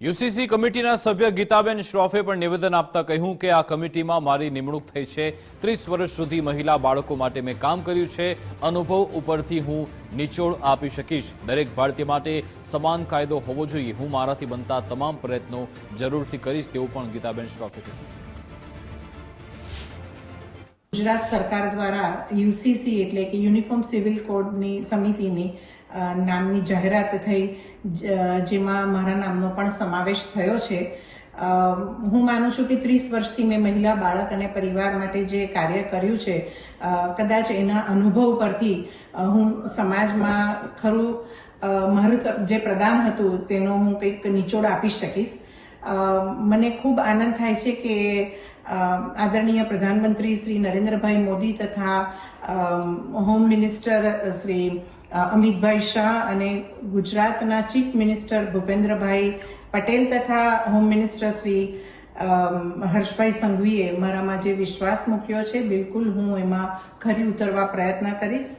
UCC કમિટીના સભ્ય ગીતાબેન શ્રોફે પણ નિવેદન આપતા કહ્યું કે આ કમિટીમાં મારી નિમણૂક થઈ છે। 30 વર્ષ સુધી મહિલા બાળકો માટે મેં કામ કર્યું છે। અનુભવ ઉપરથી હું નિચોડ આપી શકીશ। દરેક ભારતીય માટે સમાન કાયદો હોવો જોઈએ। હું મારાથી બનતા તમામ પ્રયત્નો જરૂરથી કરીશ તેવું પણ ગીતાબેન શ્રોફે કહ્યું। ગુજરાત સરકાર દ્વારા યુસીસી એટલે કે યુનિફોર્મ સિવિલ કોડની સમિતિની નામની જાહેરાત થઈ, જેમાં મારા નામનો પણ સમાવેશ થયો છે। હું માનું છું કે 30 વર્ષથી મેં મહિલા, બાળક અને પરિવાર માટે જે કાર્ય કર્યું છે, કદાચ એના અનુભવ પરથી હું સમાજમાં ખરું મારું જે પ્રદાન હતું તેનો હું કંઈક નિચોડ આપી શકીશ। મને ખૂબ આનંદ થાય છે કે આદરણીય પ્રધાનમંત્રી શ્રી નરેન્દ્રભાઈ મોદી તથા હોમ મિનિસ્ટર શ્રી અમિતભાઈ શાહ અને ગુજરાતના ચીફ મિનિસ્ટર ભૂપેન્દ્રભાઈ પટેલ તથા હોમ મિનિસ્ટર શ્રી હર્ષભાઈ સંઘવીએ મારામાં જે વિશ્વાસ મૂક્યો છે, બિલકુલ હું એમાં ખરી ઉતરવા પ્રયત્ન કરીશ।